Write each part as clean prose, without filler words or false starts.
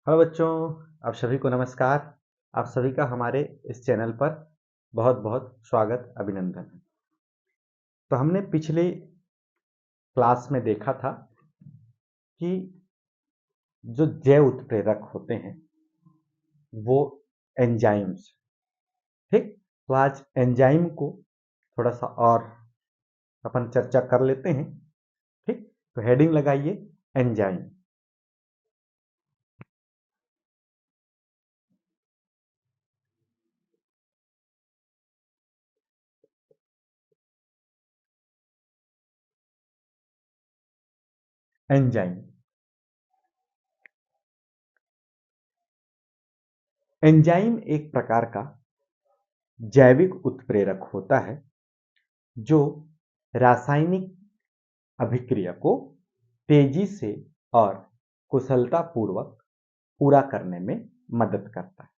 Hello बच्चों, आप सभी को नमस्कार। आप सभी का हमारे इस चैनल पर बहुत बहुत स्वागत अभिनंदन है। तो हमने पिछले क्लास में देखा था कि जो जैव उत्प्रेरक होते हैं वो एंजाइम्स, ठीक। तो आज एंजाइम को थोड़ा सा और अपन चर्चा कर लेते हैं, ठीक। तो हेडिंग लगाइए एंजाइम। एंजाइम एंजाइम एक प्रकार का जैविक उत्प्रेरक होता है जो रासायनिक अभिक्रिया को तेजी से और कुशलतापूर्वक पूरा करने में मदद करता है।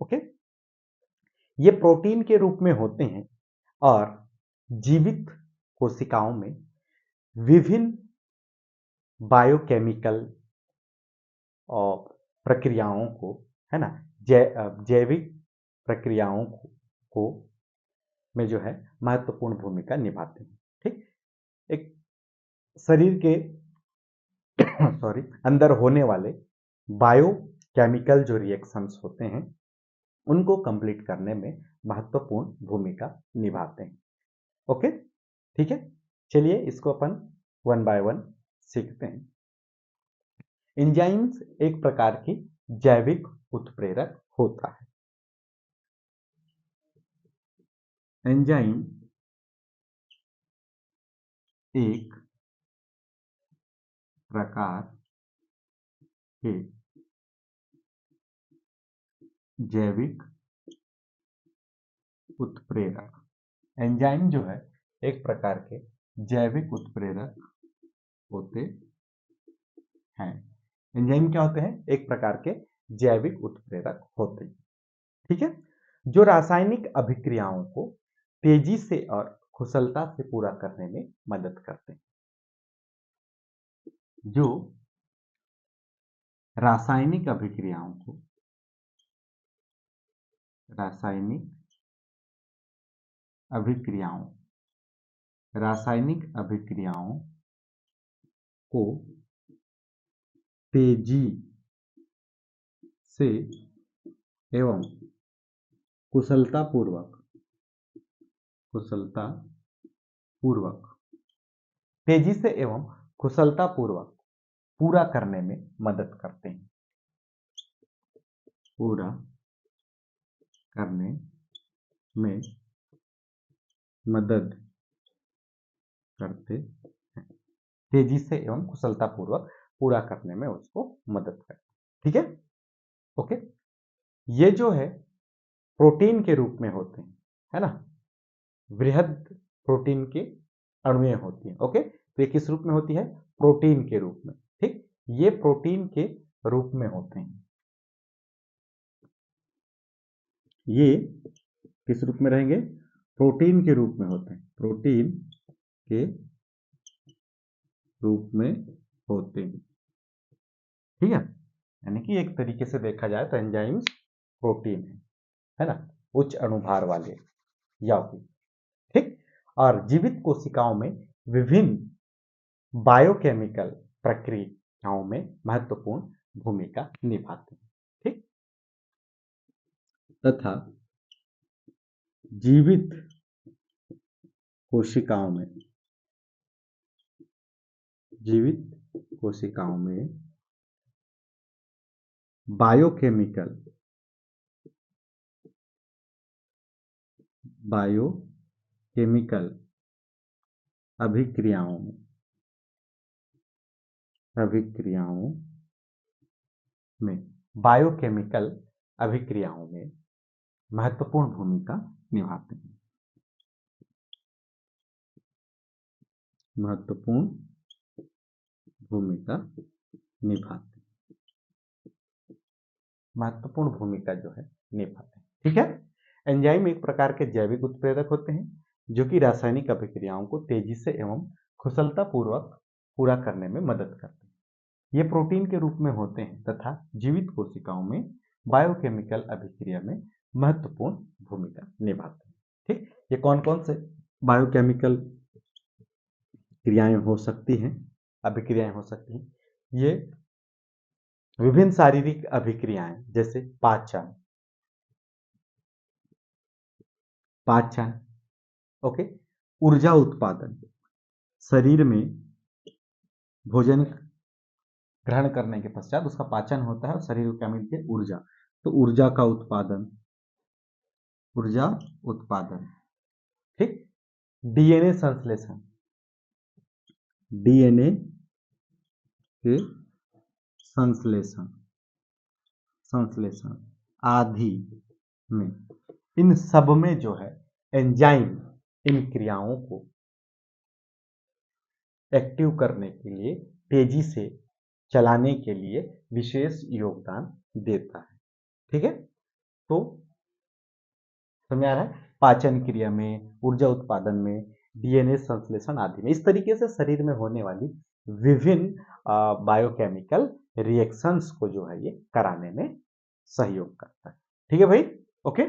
ओके, ये प्रोटीन के रूप में होते हैं और जीवित कोशिकाओं में विभिन्न बायोकेमिकल और प्रक्रियाओं को, है ना, जैविक प्रक्रियाओं को में जो है महत्वपूर्ण भूमिका निभाते हैं। ठीक, एक शरीर के सॉरी अंदर होने वाले बायोकेमिकल जो रिएक्शंस होते हैं उनको कंप्लीट करने में महत्वपूर्ण भूमिका निभाते हैं। ओके, ठीक है। चलिए इसको अपन वन बाय वन सीखते हैं। एंजाइम्स एक प्रकार की जैविक उत्प्रेरक होता है। एंजाइम एक प्रकार के जैविक उत्प्रेरक, एंजाइम जो है एक प्रकार के जैविक उत्प्रेरक होते हैं। एंजाइम क्या होते हैं? एक प्रकार के जैविक उत्प्रेरक होते हैं। ठीक है, जो रासायनिक अभिक्रियाओं को तेजी से और कुशलता से पूरा करने में मदद करते हैं। जो रासायनिक अभिक्रियाओं को रासायनिक अभिक्रियाओं रासायनिक अभिक्रियाओं को तेजी से एवं तेजी से एवं कुशलतापूर्वक पूरा करने में मदद करते हैं। पूरा करने में मदद करते हैं। तेजी से एवं कुशलतापूर्वक पूरा करने में उसको मदद करते हैं। ठीक है, ओके। ये जो है प्रोटीन के रूप में होते हैं, है ना, वृहद प्रोटीन के अणुएं होती हैं। ओके, तो ये किस रूप में होती है? प्रोटीन के रूप में। ठीक, ये प्रोटीन के रूप में होते हैं। ये किस रूप में रहेंगे? प्रोटीन के रूप में होते हैं। प्रोटीन के रूप में होते हैं। ठीक है, यानी कि एक तरीके से देखा जाए तो एंजाइम्स प्रोटीन है ना, उच्च अणुभार वाले यौगिक। ठीक, और जीवित कोशिकाओं में विभिन्न बायोकेमिकल प्रक्रियाओं में महत्वपूर्ण भूमिका निभाते हैं। ठीक, तथा जीवित कोशिकाओं में बायोकेमिकल अभिक्रियाओं में बायोकेमिकल अभिक्रियाओं में महत्वपूर्ण भूमिका निभाते हैं। महत्वपूर्ण भूमिका निभाते महत्वपूर्ण भूमिका जो है निभाते हैं। ठीक है, एंजाइम एक प्रकार के जैविक उत्प्रेरक होते हैं जो कि रासायनिक अभिक्रियाओं को तेजी से एवं कुशलतापूर्वक पूरा करने में मदद करते हैं। ये प्रोटीन के रूप में होते हैं तथा जीवित कोशिकाओं में बायोकेमिकल अभिक्रिया में महत्वपूर्ण भूमिका निभाते हैं। ठीक, ये कौन कौन से बायोकेमिकल क्रियाएं हो सकती हैं, अभिक्रियाएं हो सकती हैं? ये विभिन्न शारीरिक अभिक्रियाएं जैसे पाचन, पाचन, ओके, ऊर्जा उत्पादन, शरीर में भोजन ग्रहण करने के पश्चात उसका पाचन होता है और शरीर को क्या मिलती है? ऊर्जा। तो ऊर्जा का उत्पादन, ऊर्जा उत्पादन, ठीक। डीएनए संश्लेषण, डीएनए के संश्लेषण, संश्लेषण आदि में, इन सब में जो है एंजाइम इन क्रियाओं को एक्टिव करने के लिए, तेजी से चलाने के लिए विशेष योगदान देता है। ठीक है, तो समझ आ रहा है? पाचन क्रिया में, ऊर्जा उत्पादन में, डीएनए संश्लेषण आदि में, इस तरीके से शरीर में होने वाली विभिन्न बायोकेमिकल रिएक्शंस को जो है ये कराने में सहयोग करता है। ठीक है भाई, ओके,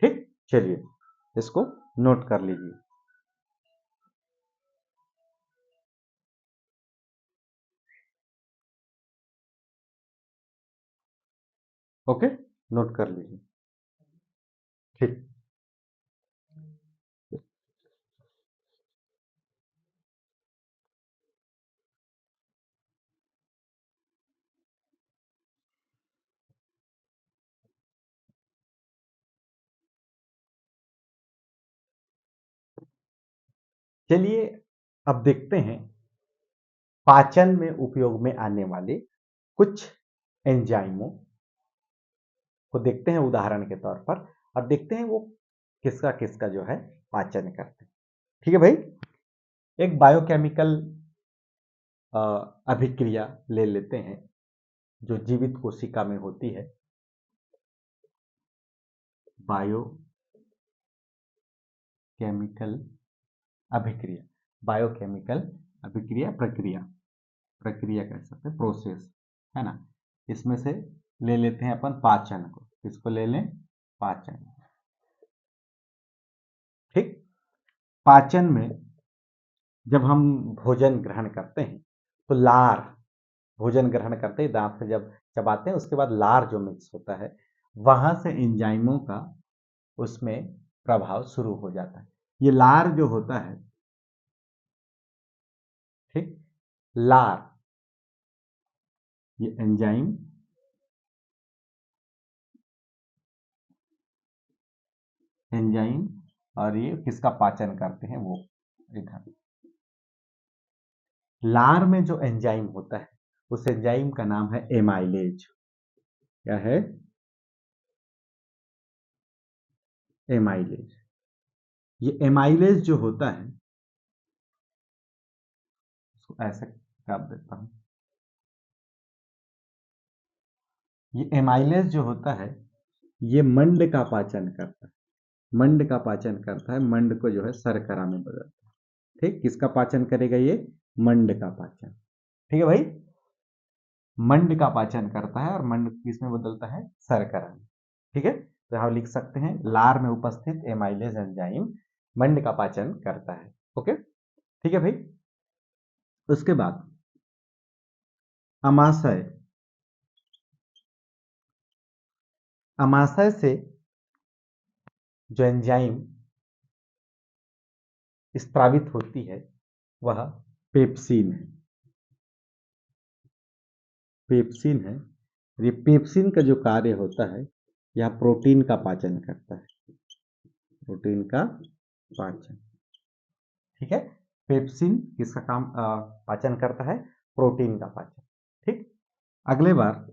ठीक, चलिए इसको नोट कर लीजिए। ओके, नोट कर लीजिए, ठीक। चलिए अब देखते हैं पाचन में उपयोग में आने वाले कुछ एंजाइमों को, देखते हैं उदाहरण के तौर पर, और देखते हैं वो किसका किसका जो है पाचन करते हैं। ठीक है भाई, एक बायोकेमिकल अभिक्रिया ले लेते हैं जो जीवित कोशिका में होती है, बायोकेमिकल अभिक्रिया, बायोकेमिकल अभिक्रिया, प्रक्रिया, प्रक्रिया कह सकते हैं, प्रोसेस, है ना। इसमें से ले लेते हैं अपन पाचन को, किसको ले लें? पाचन, ठीक। पाचन में जब हम भोजन ग्रहण करते हैं तो लार, भोजन ग्रहण करते ही दांत से जब चबाते हैं उसके बाद लार जो मिक्स होता है, वहां से एंजाइमों का उसमें प्रभाव शुरू हो जाता है। ये लार जो होता है, ठीक, लार, ये एंजाइम, एंजाइम, और ये किसका पाचन करते हैं? वो इधर लार में जो एंजाइम होता है उस एंजाइम का नाम है एमाइलेज। क्या है? एमाइलेज। ये एमाइलेज जो होता है, इसको ऐसे कर देता हूं, ये एमाइलेज जो होता है ये मंड का पाचन करता है, मंड का पाचन करता है, मंड को जो है शर्करा में बदलता है। ठीक, किसका पाचन करेगा ये? मंड का पाचन। ठीक है भाई, मंड का पाचन करता है और मंड किसमें बदलता है? शर्करा में। ठीक है, तो हम लिख सकते हैं लार में उपस्थित एमाइलेज एंजाइम मंड का पाचन करता है। ओके, ठीक है भाई। उसके बाद अमाशय, अमाशय से जो एंजाइम स्त्रावित होती है वह पेप्सिन है, पेप्सिन है। ये पेप्सिन का जो कार्य होता है, यह प्रोटीन का पाचन करता है, प्रोटीन का पाचन। ठीक है, पेप्सिन किसका काम पाचन करता है? प्रोटीन का पाचन। ठीक, अगले बार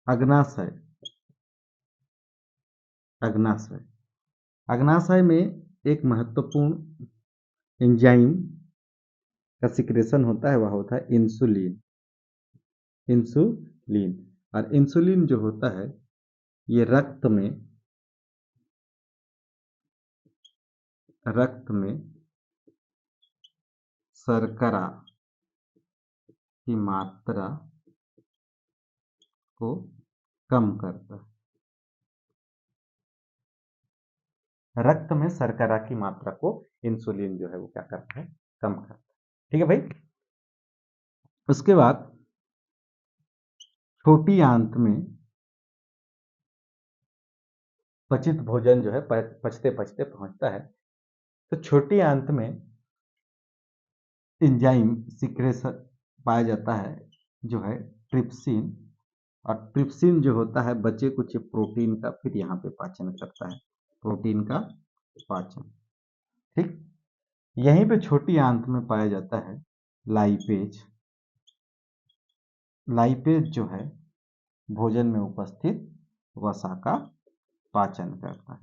अग्नाशय, अग्नाशय, अग्नाशय में एक महत्वपूर्ण एंजाइम का सिक्रेशन होता है, वह होता है इंसुलिन, इंसुलिन। और इंसुलिन जो होता है ये रक्त में, रक्त में शर्करा की मात्रा को कम करता है। रक्त में शर्करा की मात्रा को इंसुलिन जो है वो क्या करता है, कम करता है। ठीक है भाई। उसके बाद छोटी आंत में पचित भोजन जो है पचते पचते पहुंचता है, तो छोटी आंत में एंजाइम सिक्रेशन पाया जाता है जो है ट्रिप्सिन, और ट्रिप्सिन जो होता है बचे कुछ प्रोटीन का फिर यहाँ पे पाचन करता है, प्रोटीन का पाचन। ठीक। यहीं पे छोटी आंत में पाया जाता है लाइपेज। लाइपेज जो है भोजन में उपस्थित वसा का पाचन करता है,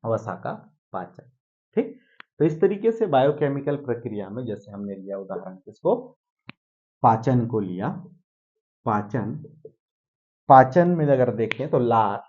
वसा का पाचन। ठीक। तो इस तरीके से बायोकेमिकल प्रक्रिया में, जैसे हमने लिया उदाहरण किसको, पाचन को लिया। पाचन, पाचन में अगर देखें तो लार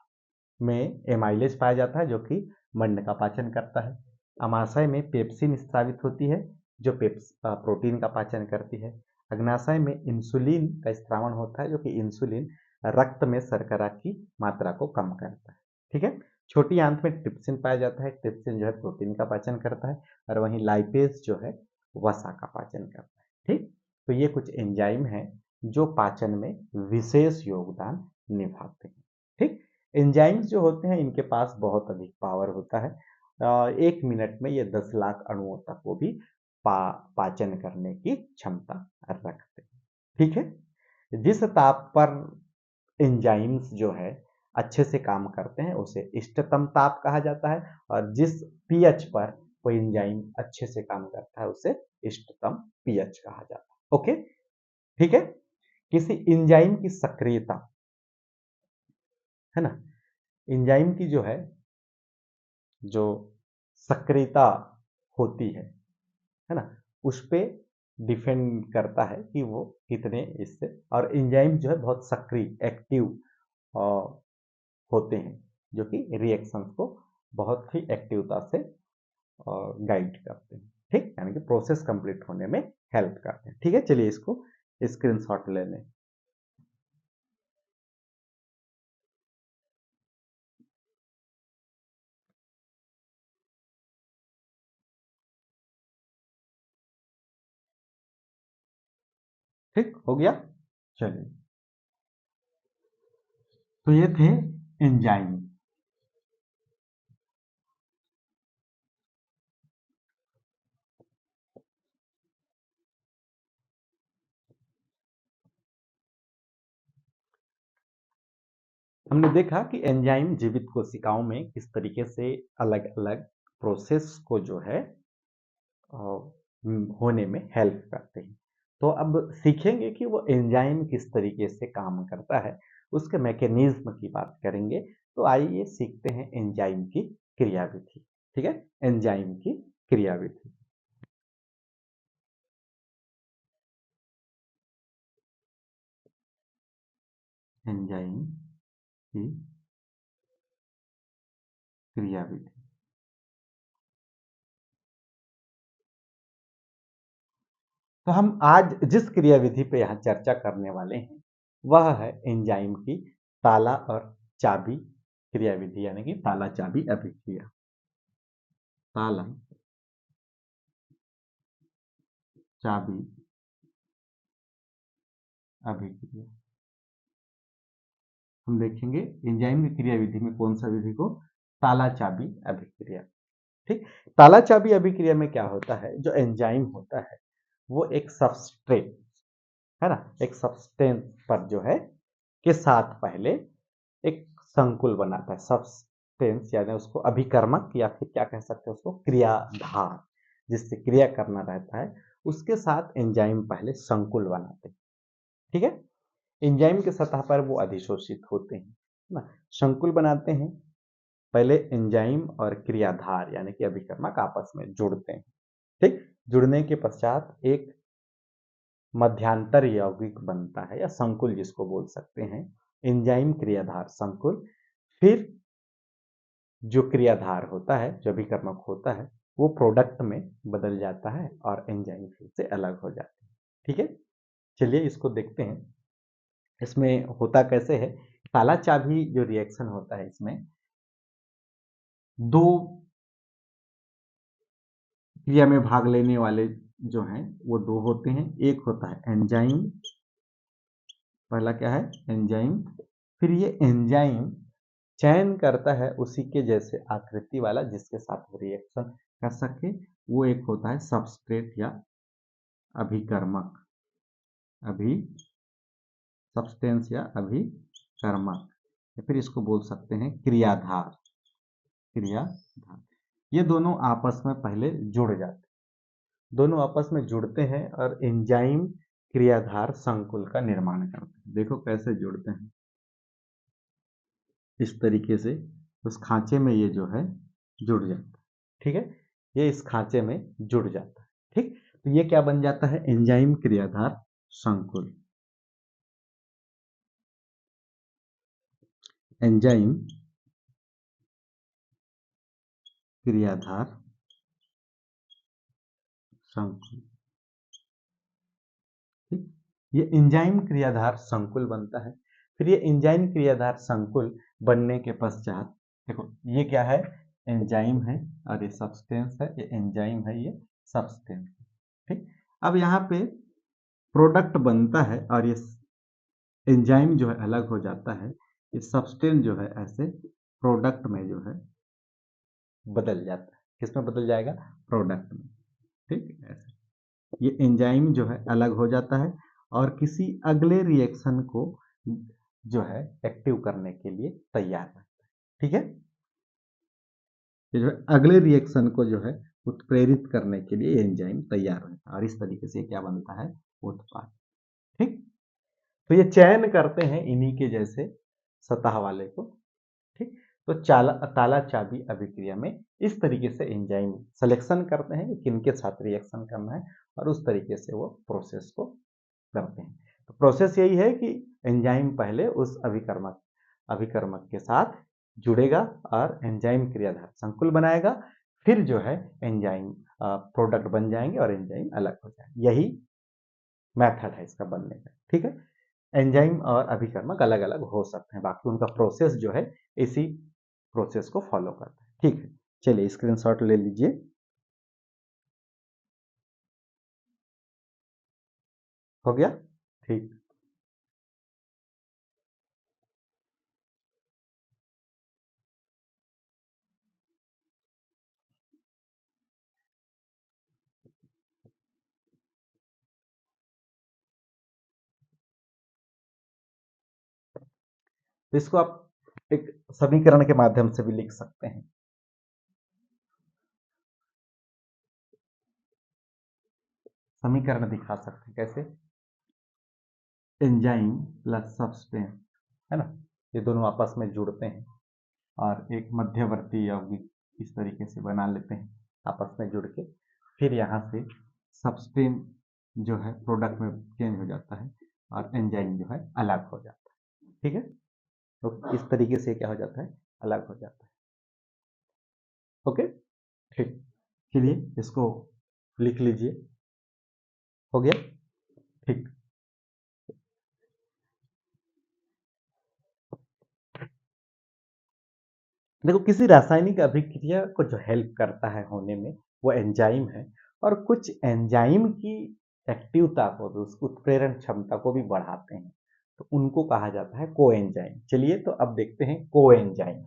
में एमाइलेज पाया जाता है जो कि मंड का पाचन करता है। अमाशय में पेप्सिन स्रावित होती है जो प्रोटीन का पाचन करती है। अग्नाशय में इंसुलिन का स्त्रावण होता है जो कि इंसुलिन रक्त में शर्करा की मात्रा को कम करता है। ठीक है। छोटी आंत में ट्रिप्सिन पाया जाता है, ट्रिप्सिन जो है प्रोटीन का पाचन करता है, और वहीं लाइपेज जो है वसा का पाचन करता है। ठीक। तो ये कुछ एंजाइम हैं जो पाचन में विशेष योगदान निभाते हैं। ठीक। एंजाइम्स जो होते हैं इनके पास बहुत अधिक पावर होता है। 1 मिनट में ये 10 लाख अणुओं तक को भी पाचन करने की क्षमता रखते हैं। ठीक है। जिस ताप पर एंजाइम्स जो है अच्छे से काम करते हैं उसे इष्टतम ताप कहा जाता है, और जिस पीएच पर कोई एंजाइम अच्छे से काम करता है उसे इष्टतम पीएच कहा जाता है। ओके। ठीक है। किसी एंजाइम की सक्रियता है ना, एंजाइम की जो है जो सक्रियता होती है ना, उस पे डिपेंड करता है कि वो कितने इससे, और एंजाइम जो है बहुत सक्रिय एक्टिव होते हैं जो कि रिएक्शंस को बहुत ही एक्टिवता से गाइड करते हैं। ठीक, यानी कि प्रोसेस कंप्लीट होने में हेल्प करते हैं। ठीक है, चलिए इसको स्क्रीनशॉट ले लें। ठीक हो गया। चलिए, तो ये थे एंजाइम। हमने देखा कि एंजाइम जीवित कोशिकाओं में किस तरीके से अलग अलग प्रोसेस को जो है होने में हेल्प करते हैं। तो अब सीखेंगे कि वो एंजाइम किस तरीके से काम करता है, उसके मैकेनिज्म की बात करेंगे। तो आइए सीखते हैं एंजाइम की क्रियाविधि। ठीक है, एंजाइम की क्रियाविधि। एंजाइम की क्रियाविधि। तो हम आज जिस क्रियाविधि पे यहाँ चर्चा करने वाले हैं वह है एंजाइम की ताला और चाबी क्रियाविधि, यानी कि ताला चाबी अभिक्रिया। ताला चाबी अभिक्रिया। हम देखेंगे एंजाइम की क्रियाविधि में कौन सा विधि को, ताला चाबी अभिक्रिया। ठीक। ताला चाबी अभिक्रिया में क्या होता है, जो एंजाइम होता है वो एक सबस्ट्रेट है ना, एक सब्सटेंस पर जो है के साथ पहले एक संकुल बनाता है। सब्सटेंस यानी उसको अभिकर्मक या फिर क्या कह सकते हैं उसको क्रियाधार, जिससे क्रिया करना रहता है, उसके साथ एंजाइम पहले संकुल बनाते हैं। ठीक है। एंजाइम के सतह पर वो अधिशोषित होते हैं ना, संकुल बनाते हैं। पहले एंजाइम और क्रियाधार यानी कि अभिकर्मक आपस में जुड़ते हैं। ठीक। जुड़ने के पश्चात एक मध्यांतर यौगिक बनता है या संकुल जिसको बोल सकते हैं, एंजाइम क्रियाधार संकुल। फिर जो क्रियाधार होता है, जो अभिकर्मक होता है, वो प्रोडक्ट में बदल जाता है और एंजाइम फिर से अलग हो जाते हैं। ठीक है। चलिए इसको देखते हैं, इसमें होता कैसे है। ताला चाबी जो रिएक्शन होता है, इसमें दो क्रिया में भाग लेने वाले जो हैं वो दो होते हैं। एक होता है एंजाइम, पहला क्या है एंजाइम। फिर ये एंजाइम चयन करता है उसी के जैसे आकृति वाला जिसके साथ वो रिएक्शन कर सके, वो एक होता है सबस्ट्रेट या अभिकर्मक, अभी सब्सटेंस या अभिकर्मक, या फिर इसको बोल सकते हैं क्रियाधार, क्रियाधार। ये दोनों आपस में पहले जुड़ जाते हैं, दोनों आपस में जुड़ते हैं और एंजाइम क्रियाधार संकुल का निर्माण करते हैं। देखो कैसे जुड़ते हैं, इस तरीके से उस खांचे में ये जो है जुड़ जाता है, ठीक है, ये इस खांचे में जुड़ जाता है, ठीक। तो ये क्या बन जाता है एंजाइम क्रियाधार संकुल, एंजाइम क्रियाधार संकुल, ठीक। ये एंजाइम क्रियाधार संकुल बनता है। फिर ये एंजाइम क्रियाधार संकुल बनने के पश्चात देखो ये क्या है एंजाइम है और ये सब्सटेंस है, ये एंजाइम है, ये सब्सटेंस, ठीक। अब यहाँ पे प्रोडक्ट बनता है और ये एंजाइम जो है अलग हो जाता है, ये सब्सटेंस जो है ऐसे प्रोडक्ट में जो है बदल जाता है। किसमें बदल जाएगा प्रोडक्ट में, ठीक ऐसे ये एंजाइम जो है अलग हो जाता है और किसी अगले रिएक्शन को जो है एक्टिव करने के लिए तैयार रहता है, ठीक है। ये जो है अगले रिएक्शन को जो है उत्प्रेरित करने के लिए एंजाइम तैयार रहता है और इस तरीके से क्या बनता है उत्पाद, ठीक। तो ये चयन करते हैं इन्हीं के जैसे सतह वाले को, ठीक। तो ताला चाबी अभिक्रिया में इस तरीके से एंजाइम सिलेक्शन करते हैं कि किनके साथ रिएक्शन करना है और उस तरीके से वो प्रोसेस को करते हैं। तो प्रोसेस यही है कि एंजाइम पहले उस अभिकर्मक अभिकर्मक के साथ जुड़ेगा और एंजाइम क्रियाधार संकुल बनाएगा, फिर जो है एंजाइम प्रोडक्ट बन जाएंगे और एंजाइम अलग हो जाएंगे। यही मेथड है इसका बनने का, ठीक है। एंजाइम और अभिकर्मक अलग अलग हो सकते हैं, बाकी उनका प्रोसेस जो है इसी प्रोसेस को फॉलो करता है, ठीक है। चलिए स्क्रीनशॉट ले लीजिए, हो गया, ठीक। तो इसको आप एक समीकरण के माध्यम से भी लिख सकते हैं। समीकरण दिखा सकते हैं कैसे, एंजाइम प्लस सब्सटेंस, है ना, ये दोनों आपस में जुड़ते हैं और एक मध्यवर्ती यौगिक इस तरीके से बना लेते हैं आपस में जुड़ के, फिर यहाँ से सब्सटेंस जो है प्रोडक्ट में चेंज हो जाता है और एंजाइम जो है अलग हो जाता है, ठीक है। तो इस तरीके से क्या हो जाता है अलग हो जाता है, ओके, ठीक। चलिए इसको लिख लीजिए, हो गया, ठीक। देखो किसी रासायनिक अभिक्रिया को जो हेल्प करता है होने में वो एंजाइम है, और कुछ एंजाइम की एक्टिवता को भी उसकी उत्प्रेरण क्षमता को भी बढ़ाते हैं, तो उनको कहा जाता है कोएंजाइम। चलिए तो अब देखते हैं कोएंजाइम,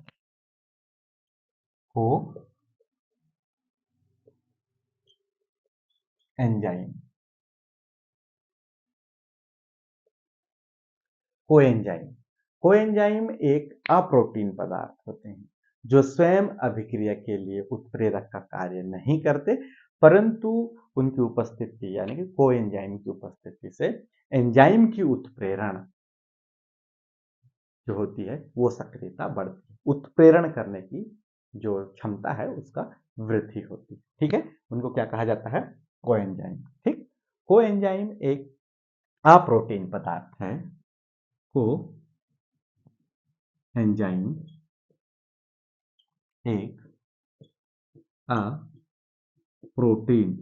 को एंजाइम, कोएंजाइम। कोएंजाइम एक अप्रोटीन पदार्थ होते हैं जो स्वयं अभिक्रिया के लिए उत्प्रेरक का कार्य नहीं करते, परंतु उनकी उपस्थिति यानी कि कोएंजाइम की उपस्थिति से एंजाइम की उत्प्रेरण जो होती है वो सक्रियता बढ़ती है, उत्प्रेरण करने की जो क्षमता है उसका वृद्धि होती है, ठीक है। उनको क्या कहा जाता है कोएंजाइम, ठीक। कोएंजाइम एक अप्रोटीन पदार्थ है, को एंजाइम एक अप्रोटीन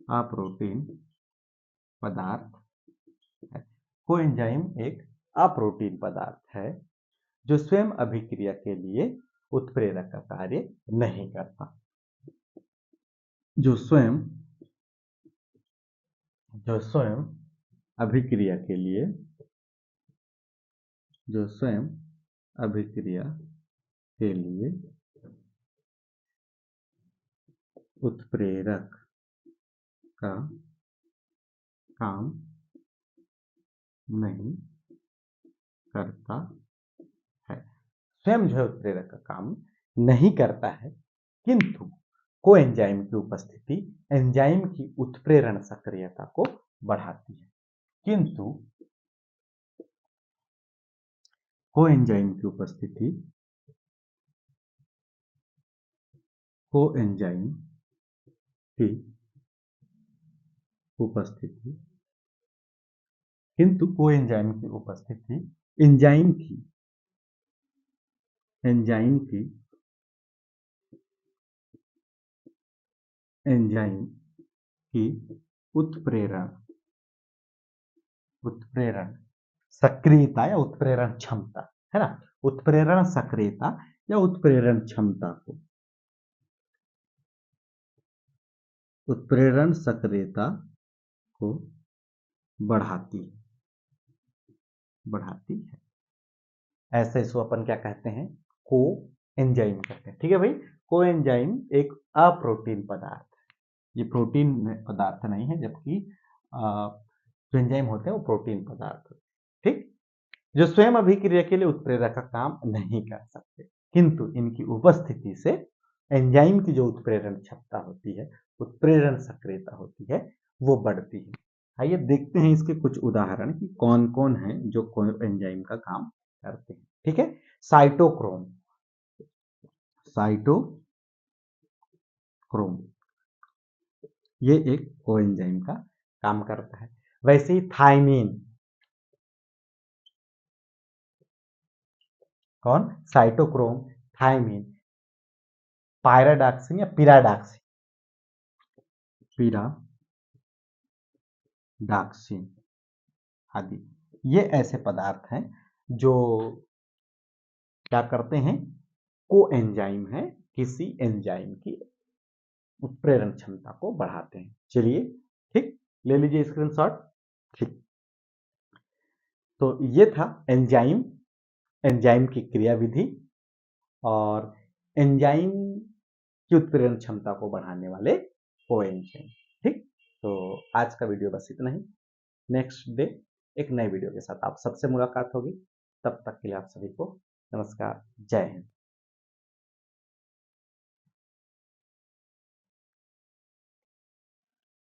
अप्रोटीन पदार्थ है। कोएंजाइम एक अप्रोटीन पदार्थ है जो स्वयं अभिक्रिया के लिए उत्प्रेरक का कार्य नहीं करता। जो स्वयं अभिक्रिया के लिए उत्प्रेरक का काम नहीं करता है। स्वयं जो है उत्प्रेरक का काम नहीं करता है, किंतु कोएंजाइम की उपस्थिति एंजाइम की उत्प्रेरण सक्रियता को बढ़ाती है। किंतु कोएंजाइम की उपस्थिति एंजाइम की उत्प्रेरण सक्रियता या उत्प्रेरण क्षमता है ना, उत्प्रेरण सक्रियता या उत्प्रेरण क्षमता को बढ़ाती है। ऐसे इसको अपन क्या कहते हैं, को एंजाइम कहते हैं। ठीक है भाई, को एंजाइम एक अप्रोटीन पदार्थ है। ये प्रोटीन पदार्थ नहीं है, जबकि जो एंजाइम होते हैं वो प्रोटीन पदार्थ होते हैं। ठीक, जो स्वयं अभिक्रिया के लिए उत्प्रेरक का काम नहीं कर सकते, किंतु इनकी उपस्थिति से एंजाइम की जो उत्प्रेरण क्षमता होती है, उत्प्रेरण सक्रियता होती है, वो बढ़ती है। आइए देखते हैं इसके कुछ उदाहरण कि कौन कौन है जो एंजाइम का काम करते हैं। ठीक है, साइटोक्रोम ये एक कोएंजाइम का काम करता है। वैसे ही थायमीन, कौन, साइटोक्रोम, थायमीन, पायराडाक्सिन या पिराडाक्सिन आदि, ये ऐसे पदार्थ हैं जो क्या करते हैं, कोएंजाइम है, किसी एंजाइम की उत्प्रेरण क्षमता को बढ़ाते हैं। चलिए ठीक, ले लीजिए स्क्रीनशॉट। ठीक, तो ये था एंजाइम की क्रियाविधि और एंजाइम की उत्प्रेरण क्षमता को बढ़ाने वाले कोएंजाइम। ठीक, तो आज का वीडियो बस इतना ही। नेक्स्ट डे एक नए वीडियो के साथ आप सबसे मुलाकात होगी। तब तक के लिए आप सभी को नमस्कार, जय हिंद।